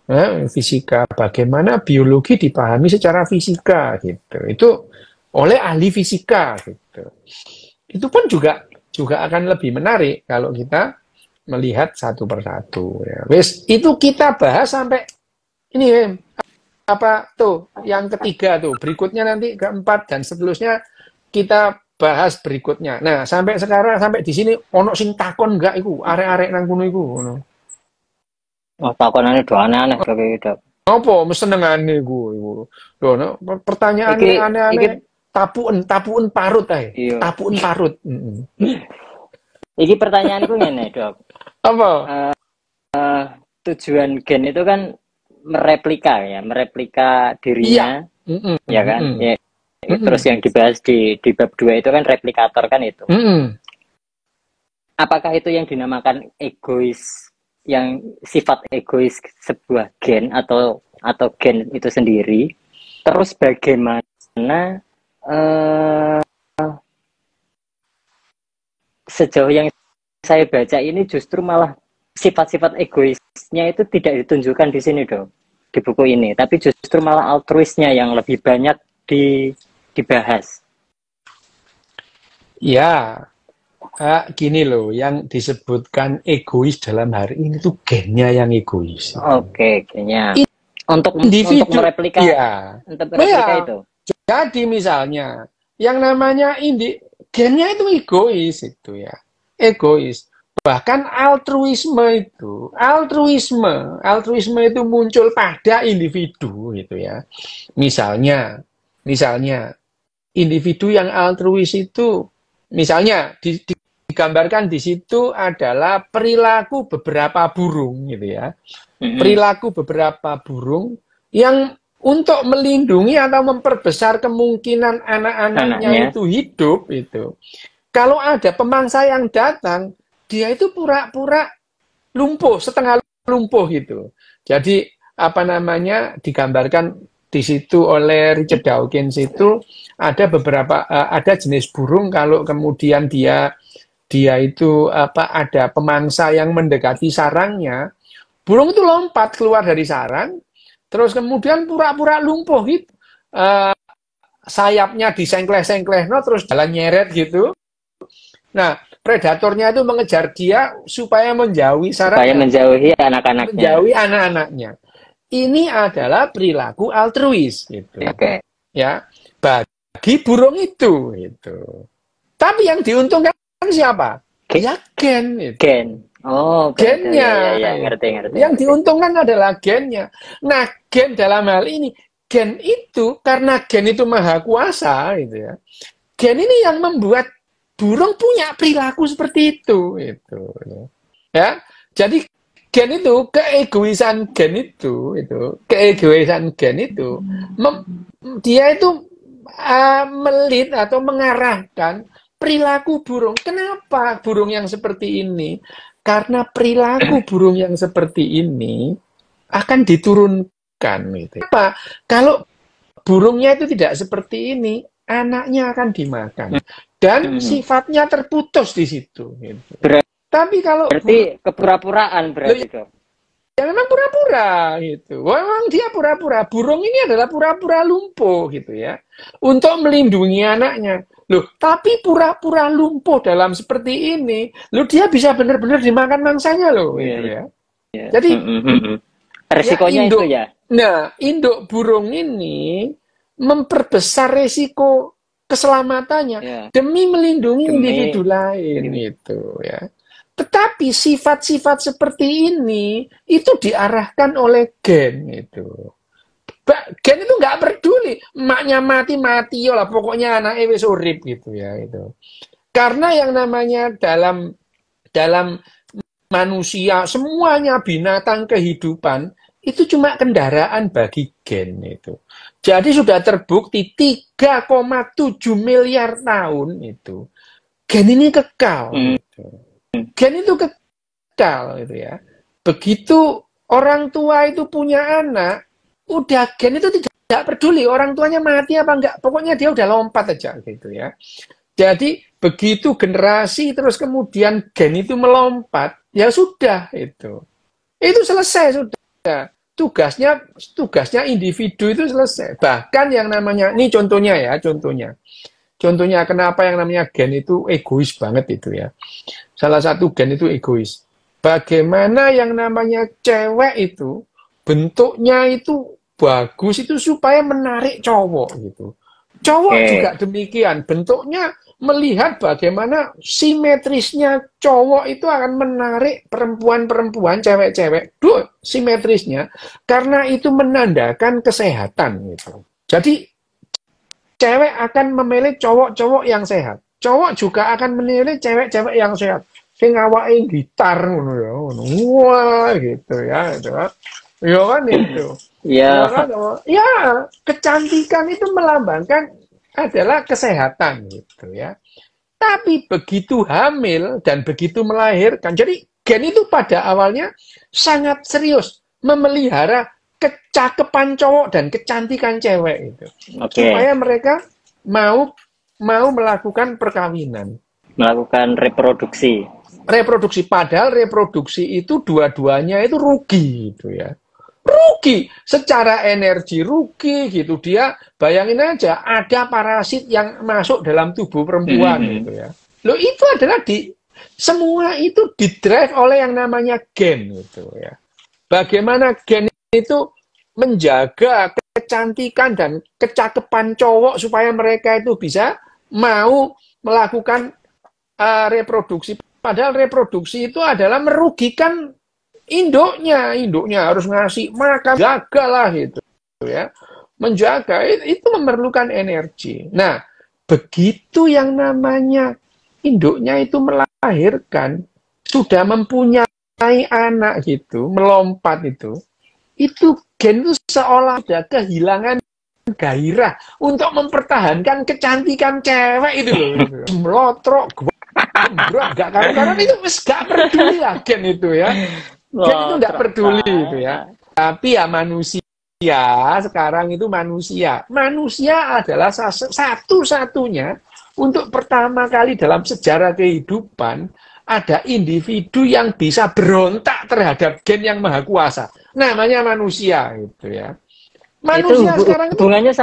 Nah, fisika, bagaimana biologi dipahami secara fisika gitu. Itu oleh ahli fisika gitu. Itu pun juga akan lebih menarik kalau kita melihat satu persatu ya. Wes, itu kita bahas sampai ini yang ketiga tuh. Berikutnya nanti keempat dan seterusnya kita bahas berikutnya. Nah, sampai sekarang sampai di sini ono sing takon enggak iku, arek-arek nang kono iku ngono. Oh, takonane do aneh-aneh kok iki. Apa mesenengane iku. Lho, no, pertanyaan aneh-aneh tapuken parut ae. Tapuken parut. Iki pertanyaanku ngene, Dok. Apa? Tujuan gen itu kan mereplika dirinya. Iya. Ya kan? Ya. Terus yang dibahas di bab 2 itu kan replikator kan itu. Apakah itu yang dinamakan egois, yang sifat egois sebuah gen atau gen itu sendiri? Terus bagaimana sejauh yang saya baca ini justru malah sifat-sifat egoisnya itu tidak ditunjukkan di sini dong, di buku ini, tapi justru malah altruisnya yang lebih banyak dibahas. Ya, gini loh, yang disebutkan egois dalam hari ini tuh gennya yang egois. Oke, gennya. Untuk mereplika, untuk mereplika itu. Jadi misalnya, yang namanya gennya itu egois itu ya, egois. Bahkan altruisme itu muncul pada individu gitu ya. Misalnya individu yang altruis itu, misalnya digambarkan di situ adalah perilaku beberapa burung gitu ya. Perilaku beberapa burung yang untuk melindungi atau memperbesar kemungkinan anak-anaknya itu hidup itu. Kalau ada pemangsa yang datang, dia itu pura-pura lumpuh, setengah lumpuh gitu. Jadi digambarkan di situ oleh Richard Dawkins itu ada ada jenis burung kalau kemudian dia itu ada pemangsa yang mendekati sarangnya, burung itu lompat keluar dari sarang, terus kemudian pura-pura lumpuh gitu. Sayapnya disengkleh-sengkleh, terus jalan nyeret gitu. Nah, predatornya itu mengejar dia supaya menjauhi sarangnya. Supaya menjauhi anak-anaknya. Menjauhi anak-anaknya. Ini adalah perilaku altruis gitu. Oke. Ya, bagi burung itu gitu. Tapi yang diuntungkan siapa? Ya gen gitu. Gen. Oh, gennya. Ya, ngerti. Yang diuntungkan adalah gennya. Nah, gen dalam hal ini, gen itu karena gen itu maha kuasa gitu ya. Gen ini yang membuat burung punya perilaku seperti itu. Ya, jadi gen itu, keegoisan gen itu, dia itu melit atau mengarahkan perilaku burung. Kenapa burung yang seperti ini? karena perilaku burung yang seperti ini akan diturunkan. Gitu. Apa? Kalau burungnya itu tidak seperti ini, anaknya akan dimakan. Dan sifatnya terputus di situ. Gitu. Tapi kalau berarti kepura-puraan berarti itu. Ya memang pura-pura gitu. Wah, memang dia pura-pura. Burung ini adalah pura-pura lumpuh gitu ya. Untuk melindungi anaknya. Loh, tapi pura-pura lumpuh dalam seperti ini, loh dia bisa benar-benar dimakan mangsanya loh gitu ya. Jadi resikonya itu ya. Nah, induk burung ini memperbesar resiko keselamatannya demi melindungi individu lain itu ya. Tetapi sifat-sifat seperti ini itu diarahkan oleh gen itu. Gen itu nggak peduli, emaknya mati ya lah, pokoknya anaknya wis urip gitu ya itu. Karena yang namanya dalam manusia semuanya binatang kehidupan itu cuma kendaraan bagi gen itu. Jadi sudah terbukti 3,7 miliar tahun itu gen ini kekal. Gitu. Gen itu kekal gitu ya. Begitu orang tua itu punya anak, udah gen itu tidak peduli orang tuanya mati apa enggak, pokoknya dia udah lompat aja gitu ya. Jadi begitu generasi terus kemudian gen itu melompat, ya sudah itu selesai sudah. Tugasnya individu itu selesai. Bahkan yang namanya ini contohnya kenapa yang namanya gen itu egois banget itu ya. Salah satu gen itu egois. Bagaimana yang namanya cewek itu bentuknya itu bagus itu supaya menarik cowok gitu. Cowok juga demikian, bentuknya melihat bagaimana simetrisnya cowok itu akan menarik perempuan-perempuan, cewek-cewek, simetrisnya, karena itu menandakan kesehatan gitu. Jadi cewek akan memilih cowok-cowok yang sehat. Cowok juga akan menilai cewek-cewek yang sehat. Sing awake gitar ngono ya. Wah, gitu ya, gitu. Ya kan itu. Ya. Ya, kecantikan itu melambangkan adalah kesehatan gitu ya. Tapi begitu hamil dan begitu melahirkan. Jadi gen itu pada awalnya sangat serius memelihara kecakapan cowok dan kecantikan cewek itu. Supaya mereka mau melakukan perkawinan, melakukan reproduksi. Padahal reproduksi itu dua-duanya itu rugi gitu ya. Rugi secara energi, rugi gitu. Dia bayangin aja ada parasit yang masuk dalam tubuh perempuan gitu ya. Loh itu adalah semua itu didrive oleh yang namanya gen gitu ya. Bagaimana gen itu menjaga kecantikan dan kecakapan cowok supaya mereka itu bisa mau melakukan reproduksi. Padahal reproduksi itu adalah merugikan induknya harus ngasih makan, jagalah gitu ya. Menjaga itu memerlukan energi. Nah, begitu yang namanya induknya itu melahirkan, sudah mempunyai anak gitu, melompat itu gen itu seolah sudah kehilangan gairah untuk mempertahankan kecantikan cewek itu loh. Melotrok, gak karuan itu gak peduli lah gen itu ya. Gen itu gak peduli itu ya. Tapi ya manusia sekarang itu manusia adalah satu-satunya untuk pertama kali dalam sejarah kehidupan ada individu yang bisa berontak terhadap gen yang maha kuasa. Namanya manusia gitu ya. Manusia itu sekarang hubungannya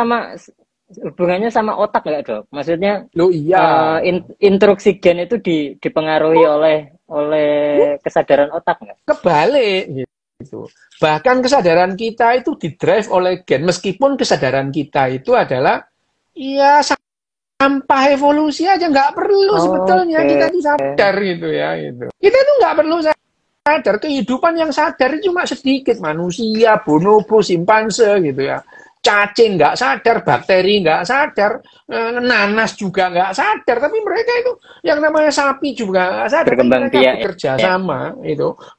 sama otak nggak, Dok? Maksudnya iya. Instruksi gen itu dipengaruhi oleh kesadaran otak nggak? Kebalik gitu. Bahkan kesadaran kita itu didrive oleh gen, meskipun kesadaran kita itu adalah ya sampah evolusi aja, nggak perlu sebetulnya kita itu sadar gitu ya gitu. Kita tuh nggak perlu sadar, kehidupan yang sadar cuma sedikit, manusia, bonobo, simpanse gitu ya. Cacing nggak sadar, bakteri nggak sadar, nanas juga nggak sadar, tapi mereka itu yang namanya sapi juga nggak sadar. Mereka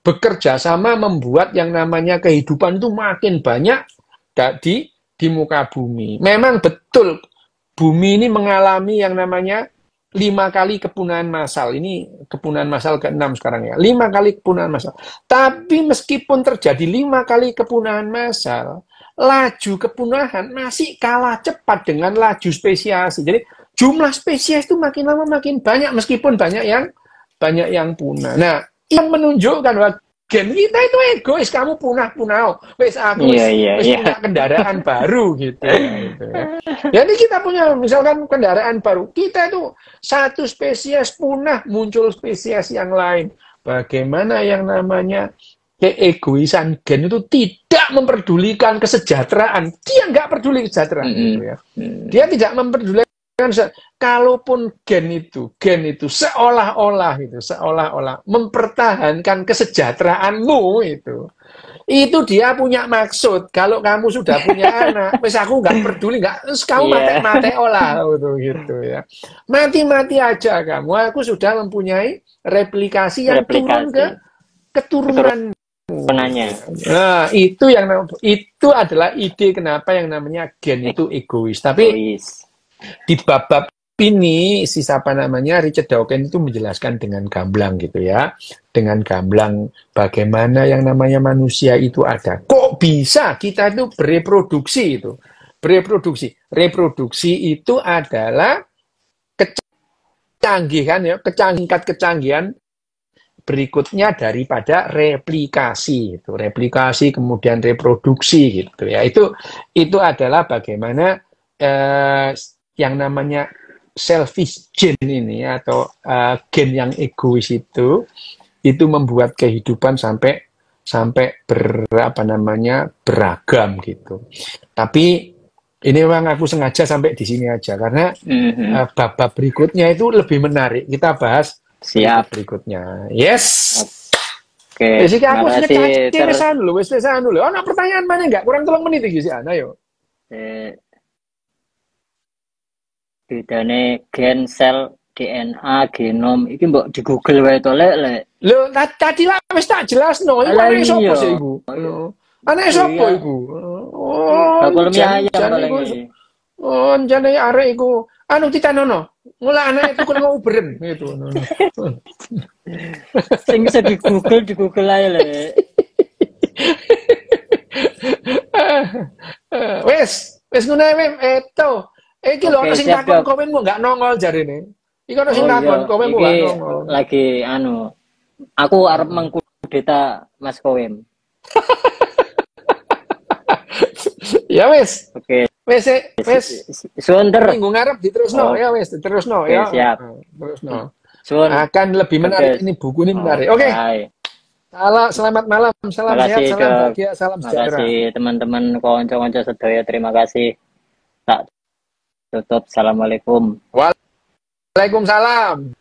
bekerja sama membuat yang namanya kehidupan itu makin banyak di muka bumi. Memang betul bumi ini mengalami yang namanya 5 kali kepunahan massal. Ini kepunahan massal ke-6 sekarang ya. 5 kali kepunahan massal. Tapi meskipun terjadi 5 kali kepunahan massal, laju kepunahan masih kalah cepat dengan laju spesiasi. Jadi jumlah spesies itu makin lama makin banyak meskipun banyak yang punah. Nah, yang menunjukkan bahwa gen kita itu egois, kamu punah-punah. Wes aku punya kendaraan baru gitu. Ya. Jadi kita punya misalkan kendaraan baru, kita itu satu spesies punah, muncul spesies yang lain. Bagaimana yang namanya keegoisan gen itu tidak memperdulikan kesejahteraan. Dia nggak peduli kesejahteraan gitu ya. Dia tidak memperdulikan. Kalaupun gen itu seolah-olah mempertahankan kesejahteraanmu itu dia punya maksud. Kalau kamu sudah punya anak, wes aku nggak peduli, terus kamu mati olah gitu ya. Mati aja kamu. Aku sudah mempunyai replikasi yang turun ke keturunan. Nah, itu adalah ide kenapa yang namanya gen itu egois. Tapi di bab ini Richard Dawkins itu menjelaskan dengan gamblang gitu ya, dengan gamblang bagaimana yang namanya manusia itu ada. Kok bisa kita itu bereproduksi itu? Reproduksi itu adalah kecanggihan berikutnya daripada replikasi itu. Replikasi kemudian reproduksi gitu ya. Itu adalah bagaimana yang namanya selfish gene ini atau gen yang egois itu membuat kehidupan sampai beragam gitu. Tapi ini memang aku sengaja sampai di sini aja karena bab berikutnya itu lebih menarik. Kita bahas berikutnya. Yes. Oke. Jadi aku ngecek wis lho. Ana pertanyaan mana enggak? Kurang 3 menit iki sih ana yo. Bedane gen, sel, DNA, genom iki mbok di Google wae to lek. Lho, tadi lah wis tak jelasno. Iku ana sapa sih iku? Ana sapa iku? Bakul mie ayam paling. Oh, jane arek iku anu titanono. Mula anak itu kena uberen gitu. Sing bisa di Google ae lek. Wes ngono ae eto. Iki lho ana sing takon komenmu enggak nongol jarene. Iki ana sing takon komenmu enggak nongol. Lagi aku arep mengkudeta Mas Kowem. Ya wes. Oke. Wes. Sebentar. Minggu ngarep diterusno ya wes, diterusno ya. Siap. Terusno. Akan lebih menarik ini buku ini menarik. Oke. Selamat malam, salam sehat, salam bahagia, salam sejahtera. Terima kasih teman-teman konco-konco sedaya, terima kasih. Tak tutup. Assalamualaikum. Waalaikumsalam.